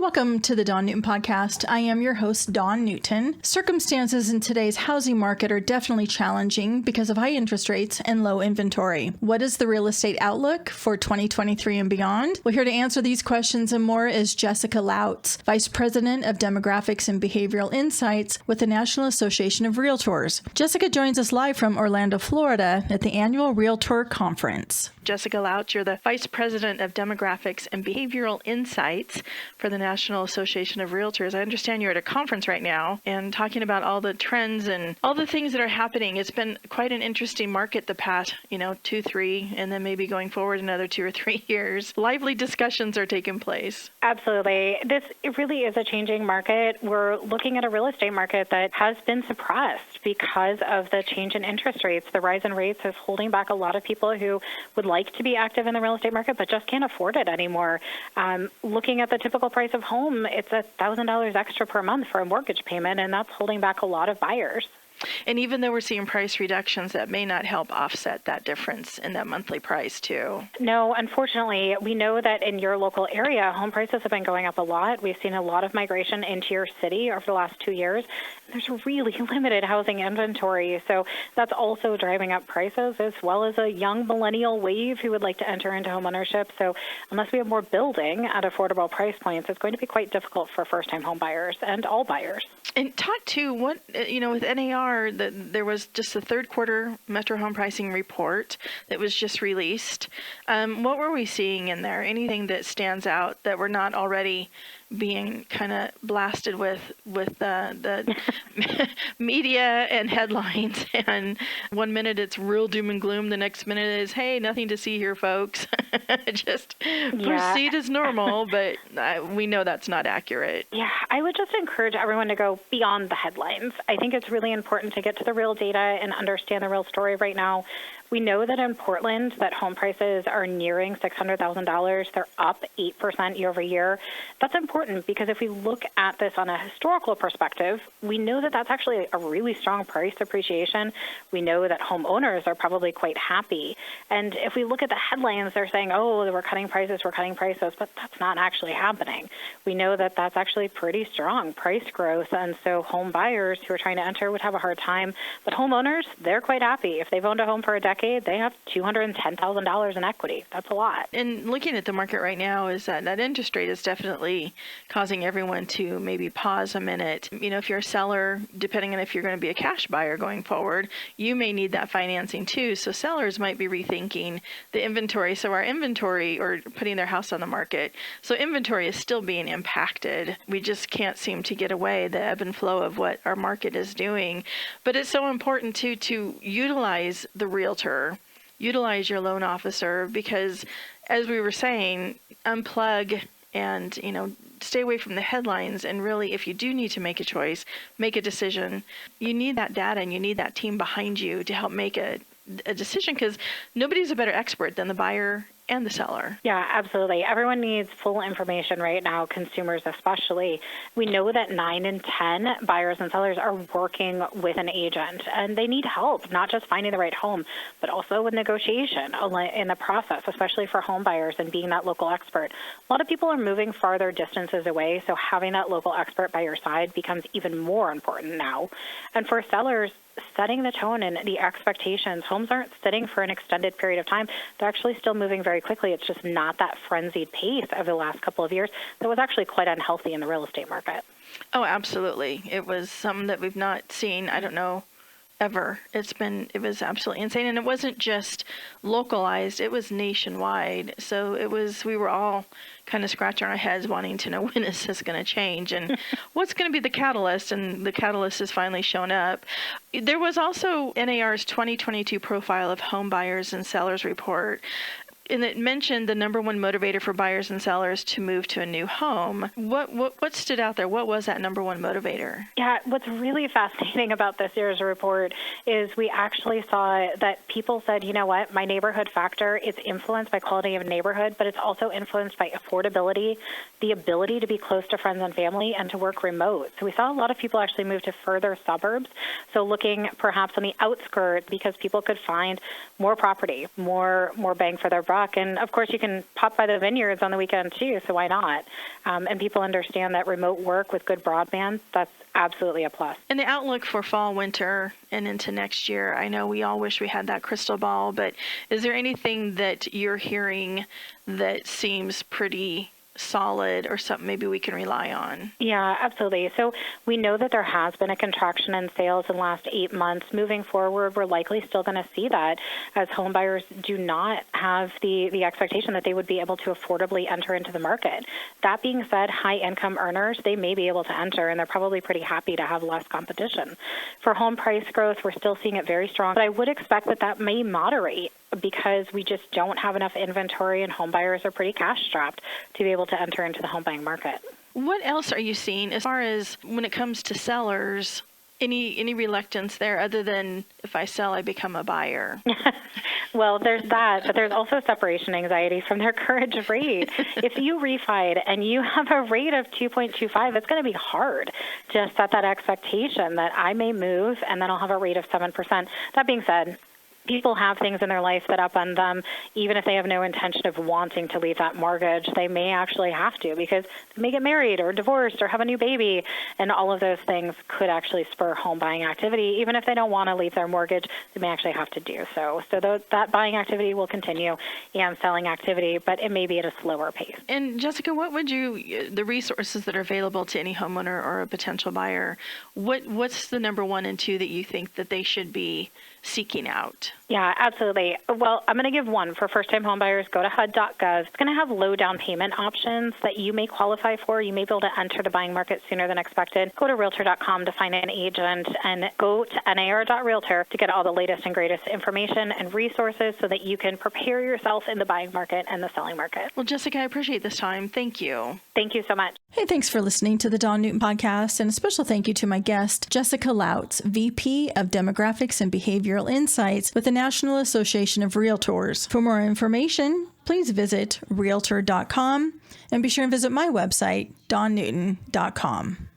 Welcome to the Dawn Newton Podcast. I am your host, Dawn Newton. Circumstances in today's housing market are definitely challenging because of high interest rates and low inventory. What is the real estate outlook for 2023 and beyond? Well, here to answer these questions and more is Jessica Loutz, Vice President of Demographics and Behavioral Insights with the National Association of Realtors. Jessica joins us live from Orlando, Florida at the Annual Realtor Conference. Jessica Loutz, you're the Vice President of Demographics and Behavioral Insights for the National Association of Realtors. I understand you're at a conference right now and talking about all the trends and all the things that are happening. It's been quite an interesting market the past, 2, 3, and then maybe going forward another 2 or 3 years. Lively discussions are taking place. Absolutely. It really is a changing market. We're looking at a real estate market that has been suppressed because of the change in interest rates. The rise in rates is holding back a lot of people who would like to be active in the real estate market but just can't afford it anymore. Looking at the typical price of home, it's $1,000 extra per month for a mortgage payment, and that's holding back a lot of buyers. And even though we're seeing price reductions, that may not help offset that difference in that monthly price, too. No, unfortunately, we know that in your local area, home prices have been going up a lot. We've seen a lot of migration into your city over the last 2 years. There's really limited housing inventory, so that's also driving up prices, as well as a young millennial wave who would like to enter into homeownership. So unless we have more building at affordable price points, it's going to be quite difficult for first-time home buyers and all buyers. And talk to what, with NAR, there was just the third quarter Metro Home Pricing Report that was just released. What were we seeing in there? Anything that stands out that we're not already being kind of blasted with the media and headlines? And 1 minute it's real doom and gloom, the next minute is, hey, nothing to see here, folks. Just proceed as normal, but we know that's not accurate. Yeah, I would just encourage everyone to go beyond the headlines. I think it's really important to get to the real data and understand the real story right now. We know that in Portland that home prices are nearing $600,000. They're up 8% year over year. That's important because if we look at this on a historical perspective, we know that that's actually a really strong price appreciation. We know that homeowners are probably quite happy. And if we look at the headlines, they're saying, oh, we're cutting prices, but that's not actually happening. We know that that's actually pretty strong price growth. And so home buyers who are trying to enter would have a hard time. But homeowners, they're quite happy. If they've owned a home for a decade, they have $210,000 in equity. That's a lot. And looking at the market right now is that interest rate is definitely causing everyone to maybe pause a minute. If you're a seller, depending on if you're going to be a cash buyer going forward, you may need that financing too. So sellers might be rethinking the inventory. So our inventory, or putting their house on the market, so inventory is still being impacted. We just can't seem to get away the ebb and flow of what our market is doing. But it's so important to utilize the realtor, utilize your loan officer, because as we were saying, unplug and, stay away from the headlines. And really, if you do need to make a choice, make a decision, you need that data and you need that team behind you to help make a decision, because nobody's a better expert than the buyer and the seller. Yeah, absolutely. Everyone needs full information right now, consumers especially. We know that 9 in 10 buyers and sellers are working with an agent, and they need help, not just finding the right home, but also with negotiation in the process, especially for home buyers and being that local expert. A lot of people are moving farther distances away, so having that local expert by your side becomes even more important now. And for sellers, setting the tone and the expectations. Homes aren't sitting for an extended period of time. They're actually still moving very quickly. It's just not that frenzied pace over the last couple of years that was actually quite unhealthy in the real estate market. Oh, absolutely. It was something that we've not seen, I don't know, ever. It was absolutely insane. And it wasn't just localized, it was nationwide. So we were all kind of scratching our heads wanting to know, when is this going to change and what's going to be the catalyst? And the catalyst has finally shown up. There was also NAR's 2022 Profile of Home Buyers and Sellers report. And it mentioned the number one motivator for buyers and sellers to move to a new home. What stood out there? What was that number one motivator? Yeah, what's really fascinating about this year's report is we actually saw that people said, you know what, my neighborhood factor is influenced by quality of neighborhood, but it's also influenced by affordability, the ability to be close to friends and family, and to work remote. So we saw a lot of people actually move to further suburbs, so looking perhaps on the outskirts because people could find more property, more bang for their buck. truck. And of course, you can pop by the vineyards on the weekend too, so why not? And people understand that remote work with good broadband, that's absolutely a plus. And the outlook for fall, winter, and into next year, I know we all wish we had that crystal ball, but is there anything that you're hearing that seems pretty solid or something maybe we can rely on? Yeah, absolutely. So we know that there has been a contraction in sales in the last 8 months. Moving forward, we're likely still going to see that as home buyers do not have the expectation that they would be able to affordably enter into the market. That being said, high-income earners, they may be able to enter, and they're probably pretty happy to have less competition. For home price growth, we're still seeing it very strong, but I would expect that that may moderate because we just don't have enough inventory and home buyers are pretty cash strapped to be able to enter into the home buying market. What else are you seeing as far as when it comes to sellers? Any reluctance there other than if I sell, I become a buyer? Well, there's that, but there's also separation anxiety from their current rate. If you refied and you have a rate of 2.25, it's going to be hard to set that expectation that I may move and then I'll have a rate of 7%. That being said, people have things in their life that upend them. Even if they have no intention of wanting to leave that mortgage, they may actually have to because they may get married or divorced or have a new baby, and all of those things could actually spur home buying activity. Even if they don't want to leave their mortgage, they may actually have to do so. So that buying activity will continue and selling activity, but it may be at a slower pace. And Jessica, what would the resources that are available to any homeowner or a potential buyer, what's the number 1 and 2 that you think that they should be seeking out? Yeah, absolutely. Well, I'm going to give one for first-time homebuyers. Go to HUD.gov. It's going to have low down payment options that you may qualify for. You may be able to enter the buying market sooner than expected. Go to Realtor.com to find an agent and go to NAR.Realtor to get all the latest and greatest information and resources so that you can prepare yourself in the buying market and the selling market. Well, Jessica, I appreciate this time. Thank you. Thank you so much. Hey, thanks for listening to the Dawn Newton Podcast, and a special thank you to my guest, Jessica Loutz, VP of Demographics and Behavioral Insights with the National Association of Realtors. For more information, please visit Realtor.com and be sure and visit my website, DawnNewton.com.